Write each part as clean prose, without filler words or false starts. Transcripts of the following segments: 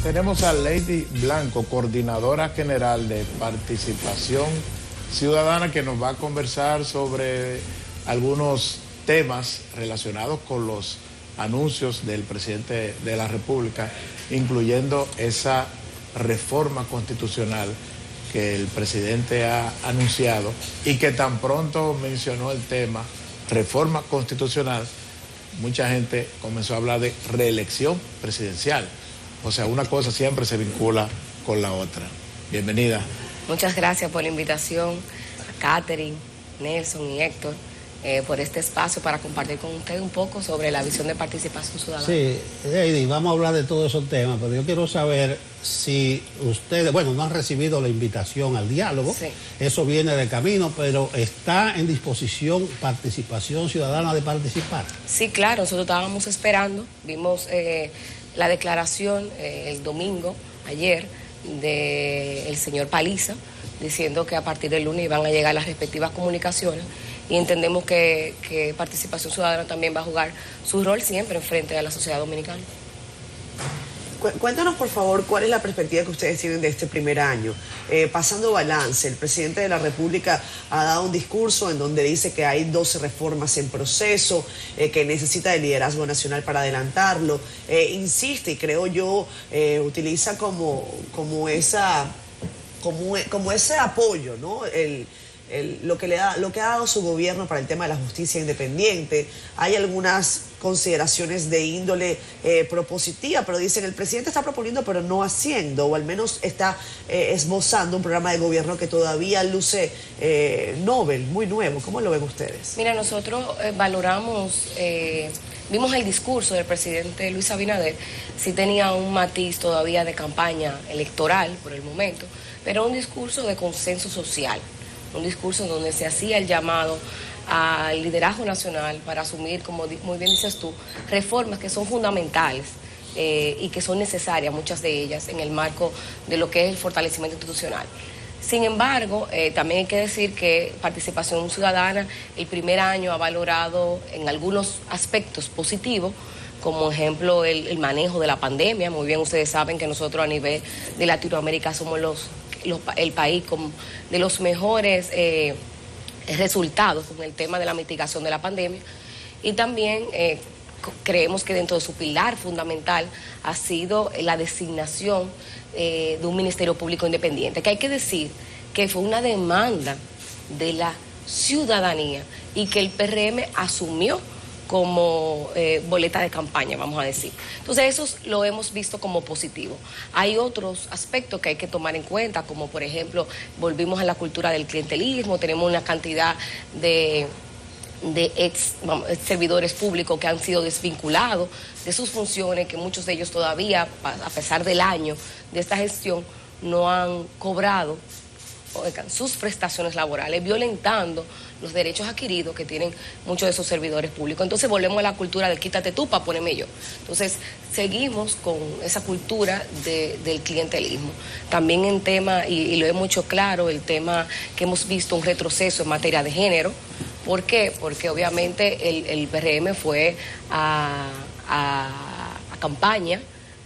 Tenemos a Lady Blanco, coordinadora general de Participación Ciudadana, que nos va a conversar sobre algunos temas relacionados con los anuncios del presidente de la República, incluyendo esa reforma constitucional que el presidente ha anunciado y que tan pronto mencionó el tema reforma constitucional, mucha gente comenzó a hablar de reelección presidencial. O sea, una cosa siempre se vincula con la otra. Bienvenida. Muchas gracias por la invitación a Catherine, Nelson y Héctor por este espacio para compartir con ustedes un poco sobre la visión de participación ciudadana. Sí, Heidi, vamos a hablar de todos esos temas, pero yo quiero saber si ustedes, bueno, no han recibido la invitación al diálogo, sí. Eso viene de camino, pero ¿está en disposición Participación Ciudadana de participar? Sí, claro, nosotros estábamos esperando, vimos la declaración el domingo, ayer, del señor Paliza, diciendo que a partir del lunes iban a llegar las respectivas comunicaciones, y entendemos que Participación Ciudadana también va a jugar su rol siempre en frente a la sociedad dominicana. Cuéntanos, por favor, cuál es la perspectiva que ustedes tienen de este primer año. Pasando balance, el presidente de la República ha dado un discurso en donde dice que hay 12 reformas en proceso, que necesita de liderazgo nacional para adelantarlo. Insiste, y creo yo, utiliza como ese apoyo, ¿no? Lo que ha dado su gobierno para el tema de la justicia independiente. Hay algunas consideraciones de índole propositiva, pero dicen el presidente está proponiendo pero no haciendo, o al menos está esbozando un programa de gobierno que todavía luce novel, muy nuevo. ¿Cómo lo ven ustedes? Mira, nosotros valoramos, vimos el discurso del presidente Luis Abinader, sí tenía un matiz todavía de campaña electoral por el momento, pero un discurso de consenso social. Un discurso donde se hacía el llamado al liderazgo nacional para asumir, como muy bien dices tú, reformas que son fundamentales y que son necesarias, muchas de ellas, en el marco de lo que es el fortalecimiento institucional. Sin embargo, también hay que decir que Participación Ciudadana el primer año ha valorado en algunos aspectos positivos, como ejemplo el manejo de la pandemia. Muy bien, ustedes saben que nosotros a nivel de Latinoamérica somos el país con de los mejores resultados con el tema de la mitigación de la pandemia, y también creemos que dentro de su pilar fundamental ha sido la designación de un Ministerio Público Independiente, que hay que decir que fue una demanda de la ciudadanía y que el PRM asumió como boleta de campaña, vamos a decir. Entonces eso lo hemos visto como positivo. Hay otros aspectos que hay que tomar en cuenta, como por ejemplo, volvimos a la cultura del clientelismo, tenemos una cantidad de ex servidores públicos que han sido desvinculados de sus funciones, que muchos de ellos todavía, a pesar del año de esta gestión, no han cobrado sus prestaciones laborales, violentando los derechos adquiridos que tienen muchos de esos servidores públicos. Entonces volvemos a la cultura del quítate tú para ponerme yo. Entonces seguimos con esa cultura del clientelismo. También en tema, y lo hemos hecho claro, el tema que hemos visto un retroceso en materia de género. ¿Por qué? Porque obviamente el PRM fue a campaña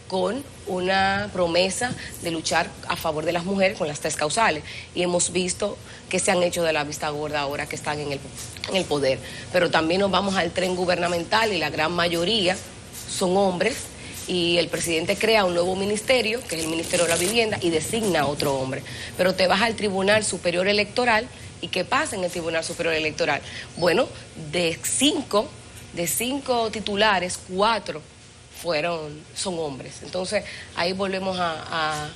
con una promesa de luchar a favor de las mujeres con las 3 causales, y hemos visto que se han hecho de la vista gorda ahora que están en el poder. Pero también nos vamos al tren gubernamental y la gran mayoría son hombres, y el presidente crea un nuevo ministerio, que es el Ministerio de la Vivienda, y designa a otro hombre. Pero te vas al Tribunal Superior Electoral, ¿y qué pasa en el Tribunal Superior Electoral? Bueno, de cinco titulares, 4 son hombres. Entonces ahí volvemos a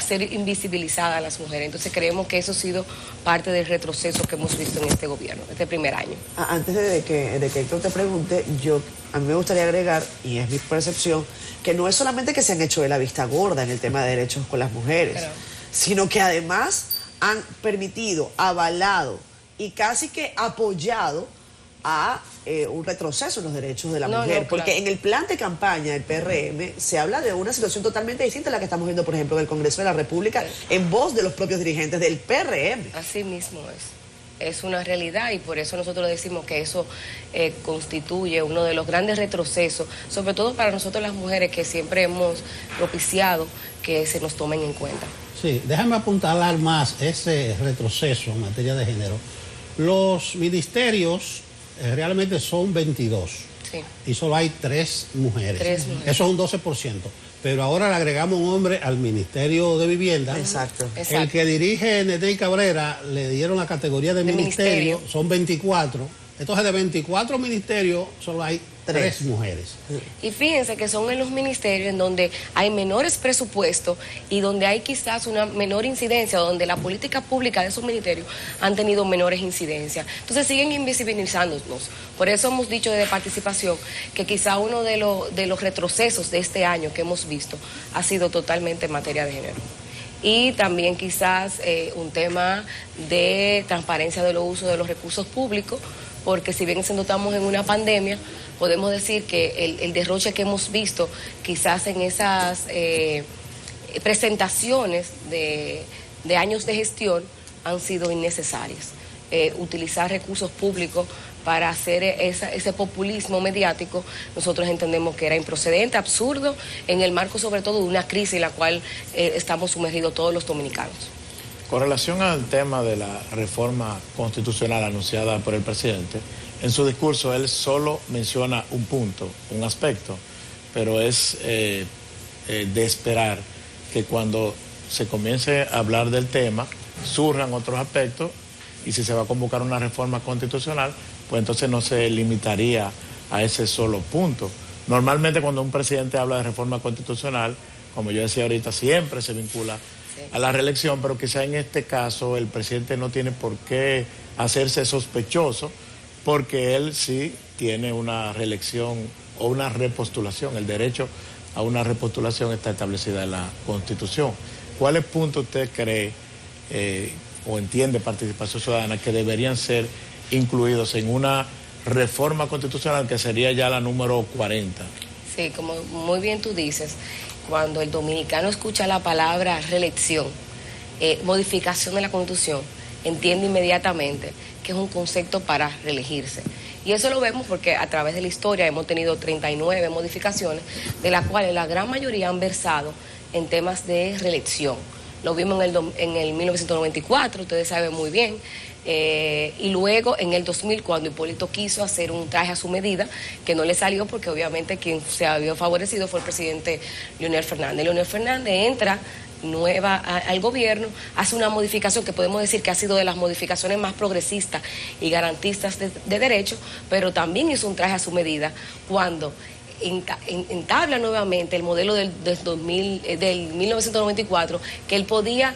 ser invisibilizadas las mujeres. Entonces creemos que eso ha sido parte del retroceso que hemos visto en este gobierno, este primer año. Antes de que Héctor te pregunte, a mí me gustaría agregar, y es mi percepción, que no es solamente que se han hecho de la vista gorda en el tema de derechos con las mujeres, sino que además han permitido, avalado y casi que apoyado a un retroceso en los derechos de la mujer, porque en el plan de campaña del PRM se habla de una situación totalmente distinta a la que estamos viendo, por ejemplo, en el Congreso de la República, en voz de los propios dirigentes del PRM. Así mismo es. es una realidad y por eso nosotros decimos que eso constituye uno de los grandes retrocesos, sobre todo para nosotros las mujeres que siempre hemos propiciado que se nos tomen en cuenta. Sí, déjame apuntalar más ese retroceso en materia de género. Los ministerios realmente son 22 sí. y solo hay 3 mujeres. 3 mujeres. Eso es un 12%. Pero ahora le agregamos un hombre al Ministerio de Vivienda. Exacto. El que dirige Netei Cabrera le dieron la categoría de ministerio, son 24. Entonces de 24 ministerios solo hay 3 mujeres. Y fíjense que son en los ministerios en donde hay menores presupuestos y donde hay quizás una menor incidencia, donde la política pública de esos ministerios han tenido menores incidencias. Entonces siguen invisibilizándonos. Por eso hemos dicho desde participación que quizá uno de los retrocesos de este año que hemos visto ha sido totalmente en materia de género. Y también quizás un tema de transparencia de los usos de los recursos públicos, porque si bien estamos en una pandemia, podemos decir que el derroche que hemos visto quizás en esas presentaciones de años de gestión han sido innecesarias. Utilizar recursos públicos para hacer ese populismo mediático, nosotros entendemos que era improcedente, absurdo, en el marco sobre todo de una crisis en la cual estamos sumergidos todos los dominicanos. Con relación al tema de la reforma constitucional anunciada por el presidente, en su discurso él solo menciona un punto, un aspecto, pero es de esperar que cuando se comience a hablar del tema surjan otros aspectos y si se va a convocar una reforma constitucional, pues entonces no se limitaría a ese solo punto. Normalmente cuando un presidente habla de reforma constitucional, como yo decía ahorita, siempre se vincula a la reelección, pero quizá en este caso el presidente no tiene por qué hacerse sospechoso, porque él sí tiene una reelección o una repostulación. El derecho a una repostulación está establecida en la Constitución. ¿Cuáles puntos usted cree o entiende Participación Ciudadana que deberían ser incluidos en una reforma constitucional que sería ya la número 40? Sí, como muy bien tú dices, cuando el dominicano escucha la palabra reelección, modificación de la Constitución, entiende inmediatamente que es un concepto para reelegirse. Y eso lo vemos porque a través de la historia hemos tenido 39 modificaciones, de las cuales la gran mayoría han versado en temas de reelección. Lo vimos en el 1994, ustedes saben muy bien, y luego en el 2000 cuando Hipólito quiso hacer un traje a su medida, que no le salió porque obviamente quien se había favorecido fue el presidente Leonel Fernández. Leonel Fernández entra al gobierno, hace una modificación que podemos decir que ha sido de las modificaciones más progresistas y garantistas de derechos, pero también hizo un traje a su medida cuando entabla nuevamente el modelo del 1994, que él podía,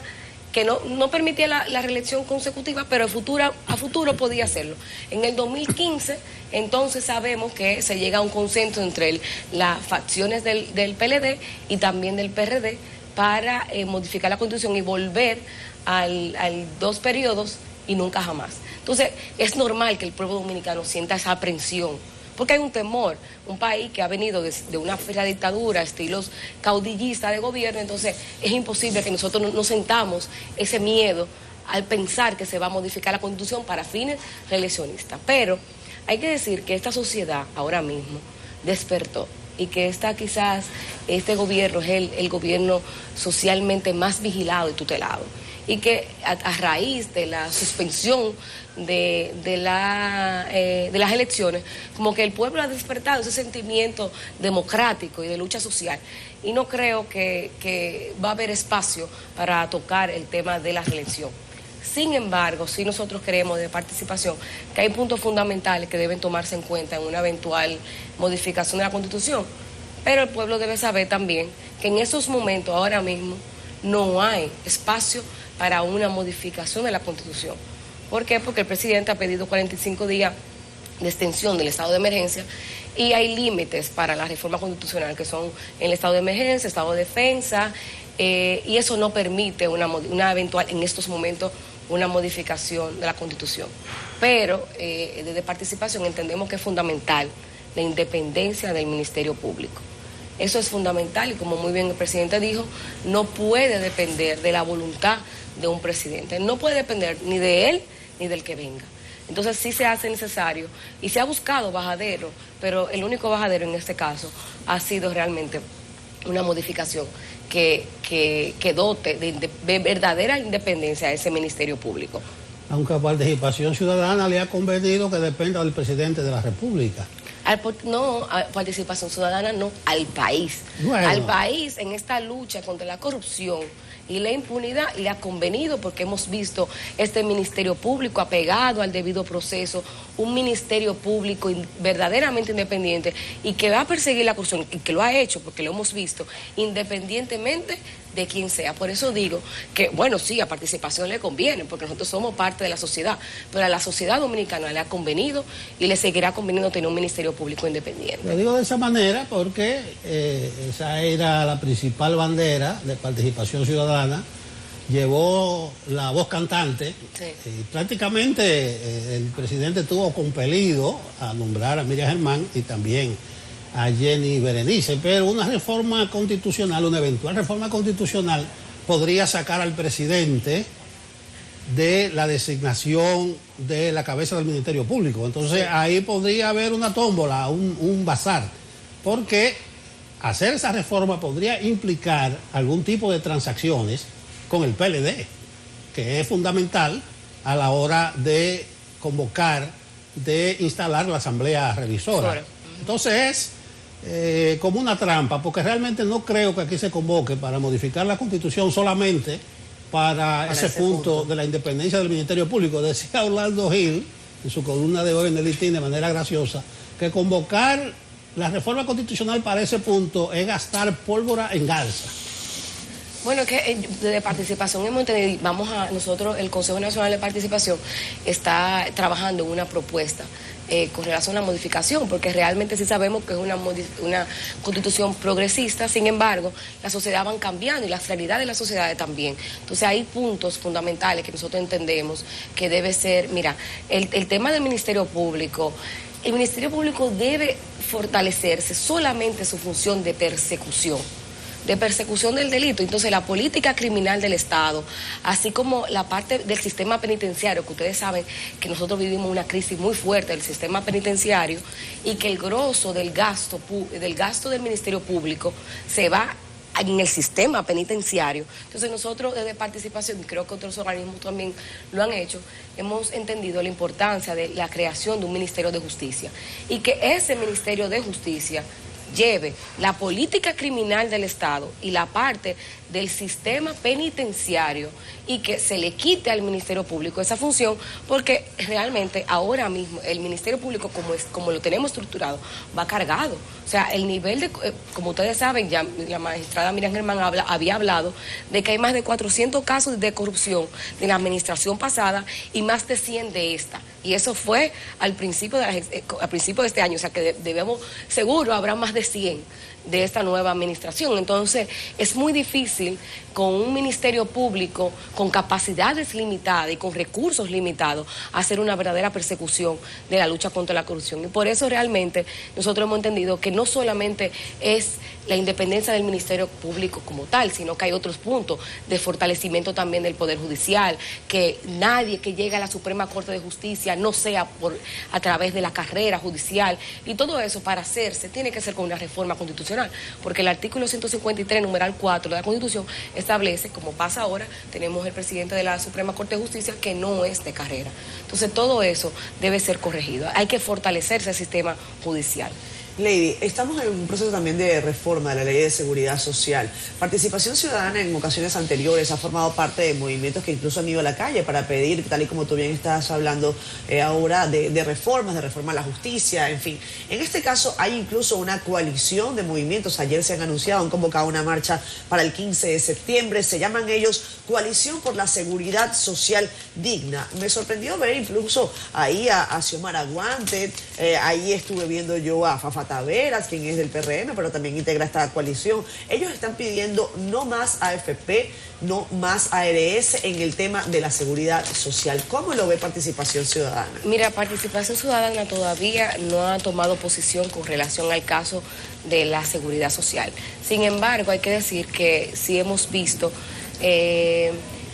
que no permitía la reelección consecutiva, pero a futuro podía hacerlo. En el 2015, entonces sabemos que se llega a un consenso entre las facciones del PLD y también del PRD para modificar la Constitución y volver al 2 periodos y nunca jamás. Entonces, es normal que el pueblo dominicano sienta esa aprensión, porque hay un temor, un país que ha venido de una fría dictadura, estilos caudillistas de gobierno, entonces es imposible que nosotros nos sentamos ese miedo al pensar que se va a modificar la Constitución para fines reeleccionistas. Pero hay que decir que esta sociedad ahora mismo despertó y que quizás este gobierno es el gobierno socialmente más vigilado y tutelado. Y que a raíz de la suspensión de las elecciones, como que el pueblo ha despertado ese sentimiento democrático y de lucha social. Y no creo que va a haber espacio para tocar el tema de la reelección. Sin embargo, sí nosotros creemos de participación que hay puntos fundamentales que deben tomarse en cuenta en una eventual modificación de la Constitución. Pero el pueblo debe saber también que en esos momentos, ahora mismo, no hay espacio para una modificación de la Constitución. ¿Por qué? Porque el presidente ha pedido 45 días de extensión del estado de emergencia y hay límites para la reforma constitucional que son el estado de emergencia, estado de defensa, y eso no permite una eventual, en estos momentos, una modificación de la Constitución. Pero desde participación entendemos que es fundamental la independencia del Ministerio Público. Eso es fundamental y como muy bien el presidente dijo, no puede depender de la voluntad de un presidente. No puede depender ni de él ni del que venga. Entonces sí se hace necesario y se ha buscado bajadero, pero el único bajadero en este caso ha sido realmente una modificación que dote de verdadera independencia a ese Ministerio Público. Aunque a Participación Ciudadana le ha convenido que dependa del presidente de la República. No, a Participación Ciudadana no, al país. Bueno. Al país en esta lucha contra la corrupción y la impunidad le ha convenido, porque hemos visto este Ministerio Público apegado al debido proceso, un Ministerio Público verdaderamente independiente y que va a perseguir la corrupción, y que lo ha hecho porque lo hemos visto, independientemente de quien sea. Por eso digo que, bueno, sí, a Participación le conviene, porque nosotros somos parte de la sociedad, pero a la sociedad dominicana le ha convenido y le seguirá conveniendo tener un Ministerio Público independiente. Lo digo de esa manera porque esa era la principal bandera de Participación Ciudadana. Llevó la voz cantante, sí. Y prácticamente el presidente estuvo compelido a nombrar a Miriam Germán y también a Jenny Berenice, pero una reforma constitucional, una eventual reforma constitucional podría sacar al presidente de la designación de la cabeza del Ministerio Público. Entonces ahí podría haber una tómbola, un bazar, porque hacer esa reforma podría implicar algún tipo de transacciones con el PLD, que es fundamental a la hora de convocar, de instalar la Asamblea Revisora. Entonces es como una trampa, porque realmente no creo que aquí se convoque para modificar la Constitución solamente para ese punto de la independencia del Ministerio Público. Decía Orlando Gil, en su columna de hoy en el Listín de manera graciosa, que convocar la reforma constitucional para ese punto es gastar pólvora en garza. Bueno, que de Participación hemos entendido, nosotros, el Consejo Nacional de Participación está trabajando en una propuesta con relación a la modificación, porque realmente sí sabemos que es una constitución progresista. Sin embargo, las sociedades van cambiando y las realidades de las sociedades también. Entonces hay puntos fundamentales que nosotros entendemos que debe ser, mira, el tema del Ministerio Público. El Ministerio Público debe fortalecerse solamente su función de persecución del delito. Entonces la política criminal del Estado, así como la parte del sistema penitenciario, que ustedes saben que nosotros vivimos una crisis muy fuerte del sistema penitenciario y que el grosso del gasto del Ministerio Público se va en el sistema penitenciario. Entonces nosotros desde Participación, y creo que otros organismos también lo han hecho, hemos entendido la importancia de la creación de un Ministerio de Justicia y que ese Ministerio de Justicia lleve la política criminal del Estado y la parte del sistema penitenciario y que se le quite al Ministerio Público esa función, porque realmente ahora mismo el Ministerio Público, como lo tenemos estructurado, va cargado. O sea, el nivel de, como ustedes saben, ya la magistrada Miriam Germán había hablado de que hay más de 400 casos de corrupción de la administración pasada y más de 100 de esta. Y eso fue al principio de este año, o sea que seguro habrá más de 100 de esta nueva administración. Entonces es muy difícil con un Ministerio Público con capacidades limitadas y con recursos limitados hacer una verdadera persecución de la lucha contra la corrupción. Y por eso realmente nosotros hemos entendido que no solamente es la independencia del Ministerio Público como tal, sino que hay otros puntos de fortalecimiento también del Poder Judicial, que nadie que llegue a la Suprema Corte de Justicia no sea a través de la carrera judicial, y todo eso para hacerse tiene que ser con una reforma constitucional, porque el artículo 153, numeral 4 de la Constitución establece, como pasa ahora, tenemos el presidente de la Suprema Corte de Justicia que no es de carrera. Entonces todo eso debe ser corregido. Hay que fortalecerse el sistema judicial. Lady, estamos en un proceso también de reforma de la Ley de Seguridad Social. Participación Ciudadana en ocasiones anteriores ha formado parte de movimientos que incluso han ido a la calle para pedir, tal y como tú bien estás hablando ahora, de reforma a la justicia, en fin. En este caso hay incluso una coalición de movimientos. Ayer se han anunciado, han convocado una marcha para el 15 de septiembre. Se llaman ellos Coalición por la Seguridad Social Digna. Me sorprendió ver incluso ahí a Xiomara Guante, ahí estuve viendo yo a Fafa Taveras, quien es del PRM, pero también integra esta coalición. Ellos están pidiendo no más AFP, no más ARS en el tema de la seguridad social. ¿Cómo lo ve Participación Ciudadana? Mira, Participación Ciudadana todavía no ha tomado posición con relación al caso de la seguridad social. Sin embargo, hay que decir que sí hemos visto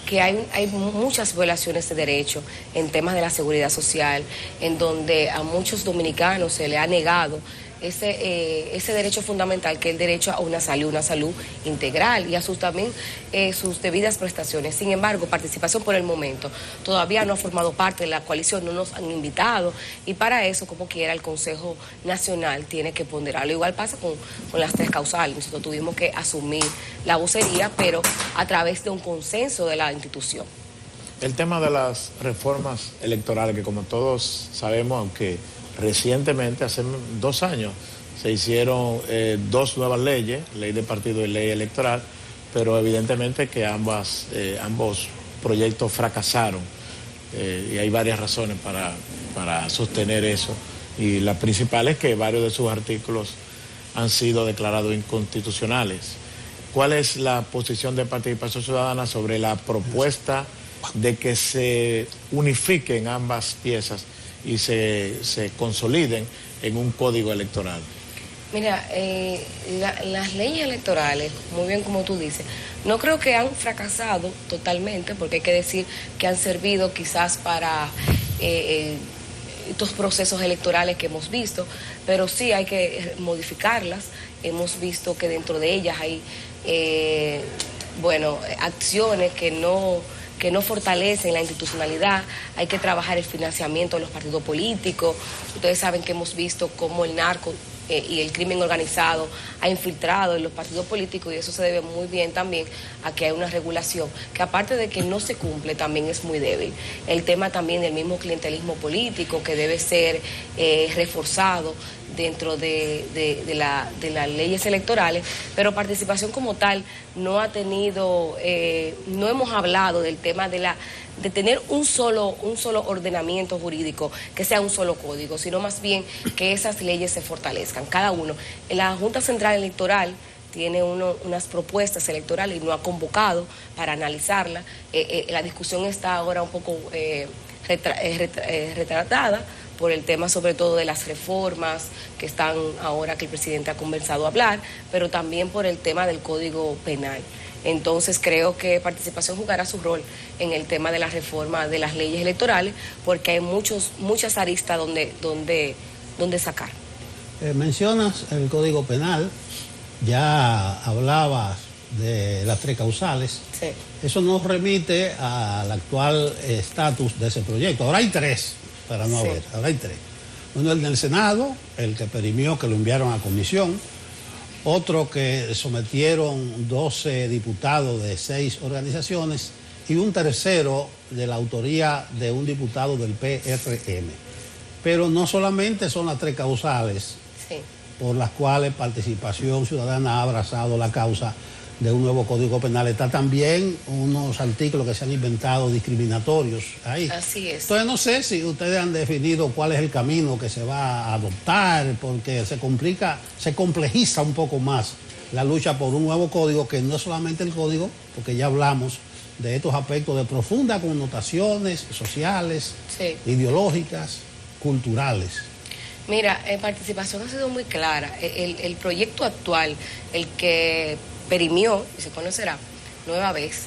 que hay muchas violaciones de derechos en temas de la seguridad social, en donde a muchos dominicanos se le ha negado ese derecho fundamental, que es el derecho a una salud integral, y a también sus debidas prestaciones. Sin embargo, Participación por el momento todavía no ha formado parte de la coalición, no nos han invitado, y para eso, como quiera, el Consejo Nacional tiene que ponderarlo. Igual pasa con las 3 causales. Nosotros tuvimos que asumir la vocería, pero a través de un consenso de la institución. El tema de las reformas electorales, que como todos sabemos, aunque recientemente, hace 2 años, se hicieron 2 nuevas leyes, ley de partido y ley electoral, pero evidentemente que ambos proyectos fracasaron, y hay varias razones para sostener eso, y la principal es que varios de sus artículos han sido declarados inconstitucionales. ¿Cuál es la posición de Participación Ciudadana sobre la propuesta de que se unifiquen ambas piezas y se consoliden en un código electoral? Mira, las leyes electorales, muy bien como tú dices, no creo que han fracasado totalmente, porque hay que decir que han servido quizás para estos procesos electorales que hemos visto, pero sí hay que modificarlas. Hemos visto que dentro de ellas hay acciones que no fortalecen la institucionalidad. Hay que trabajar el financiamiento de los partidos políticos. Ustedes saben que hemos visto cómo el narco y el crimen organizado ha infiltrado en los partidos políticos, y eso se debe muy bien también a que hay una regulación que, aparte de que no se cumple, también es muy débil. El tema también del mismo clientelismo político, que debe ser reforzado dentro de las leyes electorales, pero Participación como tal no ha tenido, no hemos hablado del tema de tener un solo ordenamiento jurídico, que sea un solo código, sino más bien que esas leyes se fortalezcan, cada uno. La Junta Central Electoral tiene unas propuestas electorales y no ha convocado para analizarla. La discusión está ahora un poco retratada por el tema sobre todo de las reformas que están ahora, que el presidente ha comenzado a hablar, pero también por el tema del Código Penal. Entonces creo que Participación jugará su rol en el tema de la reforma de las leyes electorales, porque hay muchas aristas donde sacar. Mencionas el Código Penal, ya hablabas de las 3 causales. Sí. Eso nos remite al actual estatus de ese proyecto. Ahora hay 3, para no haber, ahora hay 3. Uno el del Senado, el que perimió, que lo enviaron a comisión. Otro que sometieron 12 diputados de 6 organizaciones, y un tercero de la autoría de un diputado del PRM. Pero no solamente son las 3 causales por las cuales Participación Ciudadana ha abrazado la causa de un nuevo Código Penal. Está también unos artículos que se han inventado discriminatorios ahí. Así es. Entonces no sé si ustedes han definido cuál es el camino que se va a adoptar, porque se complejiza un poco más la lucha por un nuevo código, que no es solamente el código, porque ya hablamos de estos aspectos de profundas connotaciones sociales, ideológicas, culturales. Mira, Participación ha sido muy clara. El proyecto actual, el que perimió, y se conocerá nueva vez,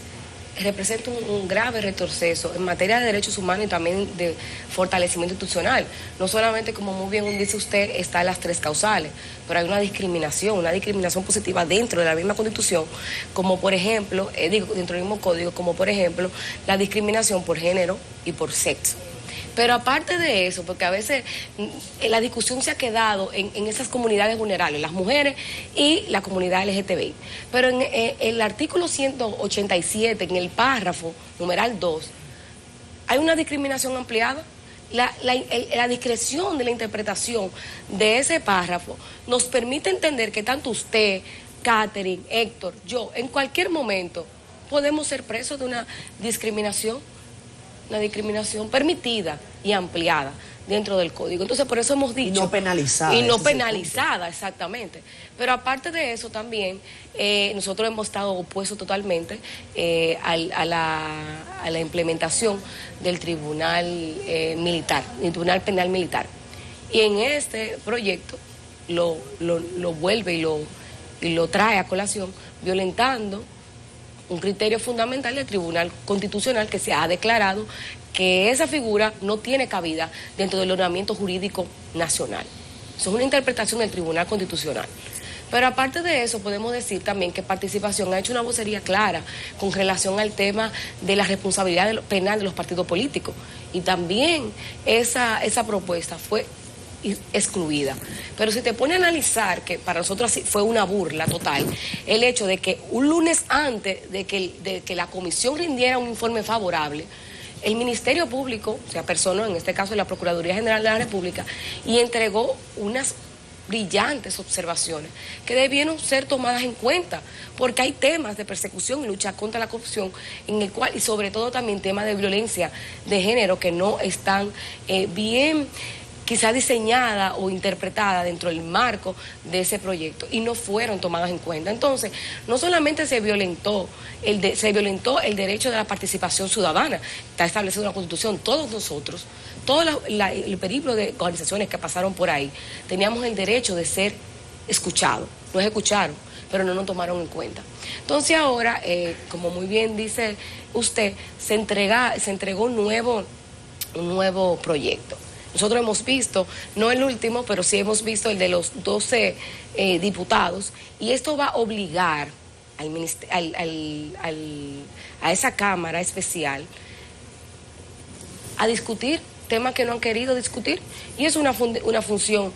representa un grave retroceso en materia de derechos humanos y también de fortalecimiento institucional. No solamente, como muy bien dice usted, están las 3 causales, pero hay una discriminación positiva dentro de la misma Constitución, como por ejemplo, dentro del mismo código, como por ejemplo la discriminación por género y por sexo. Pero aparte de eso, porque a veces la discusión se ha quedado en esas comunidades vulnerables, las mujeres y la comunidad LGTBI. Pero en el artículo 187, en el párrafo numeral 2, hay una discriminación ampliada. La discreción de la interpretación de ese párrafo nos permite entender que tanto usted, Catherine, Héctor, yo, en cualquier momento podemos ser presos de una discriminación permitida y ampliada dentro del código. Entonces, por eso hemos dicho... Y no penalizada. Y no penalizada, exactamente. Pero aparte de eso también, nosotros hemos estado opuestos totalmente a la implementación del Tribunal Militar, el Tribunal Penal Militar. Y en este proyecto lo vuelve y lo trae a colación, violentando un criterio fundamental del Tribunal Constitucional que se ha declarado que esa figura no tiene cabida dentro del ordenamiento jurídico nacional. Eso es una interpretación del Tribunal Constitucional. Pero aparte de eso, podemos decir también que Participación ha hecho una vocería clara con relación al tema de la responsabilidad penal de los partidos políticos. Y también esa propuesta fue excluida. Pero si te pone a analizar, que para nosotros así fue una burla total, el hecho de que un lunes antes de que la comisión rindiera un informe favorable, el Ministerio Público se apersonó, en este caso la Procuraduría General de la República, y entregó unas brillantes observaciones que debieron ser tomadas en cuenta, porque hay temas de persecución y lucha contra la corrupción en el cual, y sobre todo también temas de violencia de género que no están bien quizá diseñada o interpretada dentro del marco de ese proyecto y no fueron tomadas en cuenta. Entonces, no solamente se violentó el derecho de la participación ciudadana, está establecido en la Constitución, todos nosotros, todo el periplo de organizaciones que pasaron por ahí, teníamos el derecho de ser escuchados, nos escucharon, pero no nos tomaron en cuenta. Entonces ahora, como muy bien dice usted, se entregó un nuevo proyecto. Nosotros hemos visto, no el último, pero sí hemos visto el de los 12 diputados, y esto va a obligar a esa Cámara Especial a discutir temas que no han querido discutir, y es una función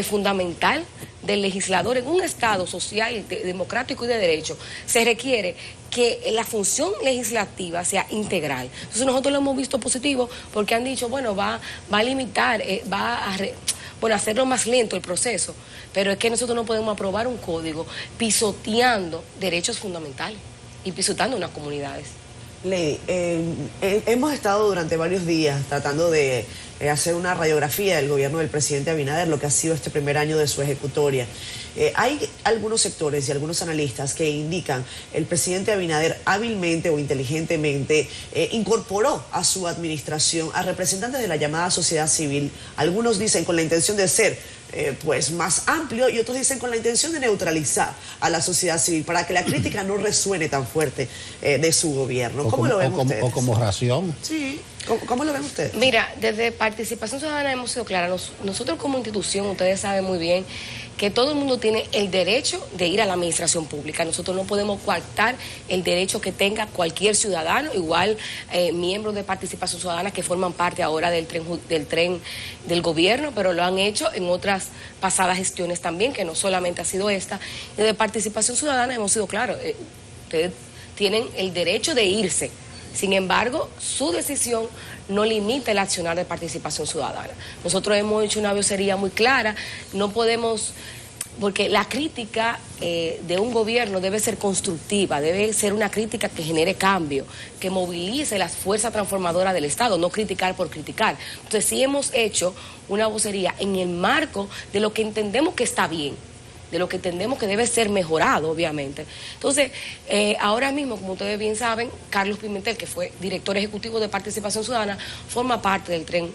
fundamental del legislador en un Estado social, democrático y de derecho. Se requiere que la función legislativa sea integral. Entonces nosotros lo hemos visto positivo porque han dicho, bueno, va a limitar, hacerlo más lento el proceso, pero es que nosotros no podemos aprobar un código pisoteando derechos fundamentales y pisoteando unas comunidades. Lady, hemos estado durante varios días tratando de hacer una radiografía del gobierno del presidente Abinader, lo que ha sido este primer año de su ejecutoria. Hay algunos sectores y algunos analistas que indican el presidente Abinader hábilmente o inteligentemente incorporó a su administración a representantes de la llamada sociedad civil. Algunos dicen con la intención de ser más amplio, y otros dicen con la intención de neutralizar a la sociedad civil para que la crítica no resuene tan fuerte de su gobierno. ¿Cómo lo ven ustedes? O como ración. Sí. ¿Cómo lo ven ustedes? Mira, desde Participación Ciudadana hemos sido claros. Nosotros como institución, ustedes saben muy bien que todo el mundo tiene el derecho de ir a la administración pública. Nosotros no podemos coartar el derecho que tenga cualquier ciudadano, igual miembros de Participación Ciudadana que forman parte ahora del tren del gobierno, pero lo han hecho en otras pasadas gestiones también, que no solamente ha sido esta. Desde Participación Ciudadana hemos sido claros, ustedes tienen el derecho de irse. Sin embargo, su decisión no limita el accionar de Participación Ciudadana. Nosotros hemos hecho una vocería muy clara, no podemos, porque la crítica de un gobierno debe ser constructiva, debe ser una crítica que genere cambio, que movilice las fuerzas transformadoras del Estado, no criticar por criticar. Entonces sí hemos hecho una vocería en el marco de lo que entendemos que está bien, de lo que entendemos que debe ser mejorado, obviamente. Entonces, ahora mismo, como ustedes bien saben, Carlos Pimentel, que fue director ejecutivo de Participación Ciudadana, forma parte del tren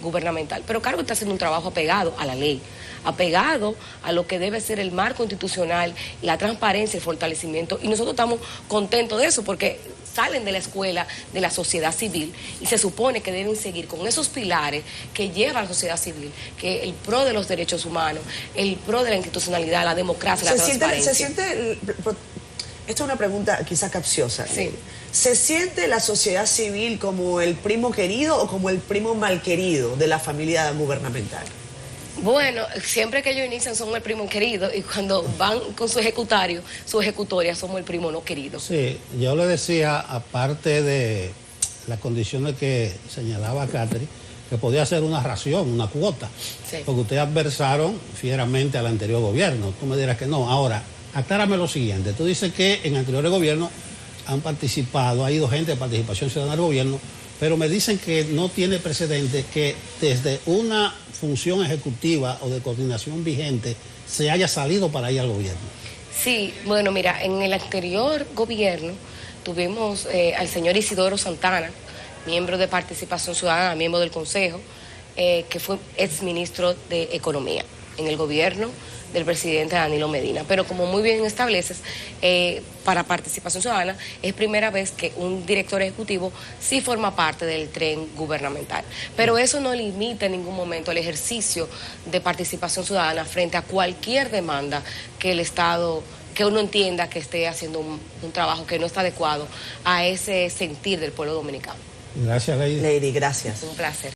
gubernamental. Pero Carlos está haciendo un trabajo apegado a la ley, apegado a lo que debe ser el marco institucional, la transparencia, el fortalecimiento, y nosotros estamos contentos de eso, porque salen de la escuela de la sociedad civil y se supone que deben seguir con esos pilares que lleva a la sociedad civil, que el pro de los derechos humanos, el pro de la institucionalidad, la democracia, la transparencia. Esta es una pregunta quizás capciosa. Sí. ¿Se siente la sociedad civil como el primo querido o como el primo mal querido de la familia gubernamental? Bueno, siempre que ellos inician somos el primo querido, y cuando van con su ejecutoria, somos el primo no querido. Sí, yo le decía, aparte de las condiciones que señalaba Catherine, que podía ser una ración, una cuota, sí, porque ustedes adversaron fieramente al anterior gobierno. Tú me dirás que no. Ahora, aclárame lo siguiente. Tú dices que en anteriores gobiernos han participado, ha ido gente de Participación Ciudadana al gobierno, pero me dicen que no tiene precedente que desde una función ejecutiva o de coordinación vigente se haya salido para ir al gobierno. Sí, bueno, mira, en el anterior gobierno tuvimos al señor Isidoro Santana, miembro de Participación Ciudadana, miembro del Consejo, que fue exministro de Economía. en el gobierno del presidente Danilo Medina. Pero como muy bien estableces, para Participación Ciudadana es primera vez que un director ejecutivo sí forma parte del tren gubernamental. Pero eso no limita en ningún momento el ejercicio de participación ciudadana frente a cualquier demanda que el Estado, que uno entienda que esté haciendo un trabajo que no está adecuado a ese sentir del pueblo dominicano. Gracias, Lady. Lady, gracias. Un placer.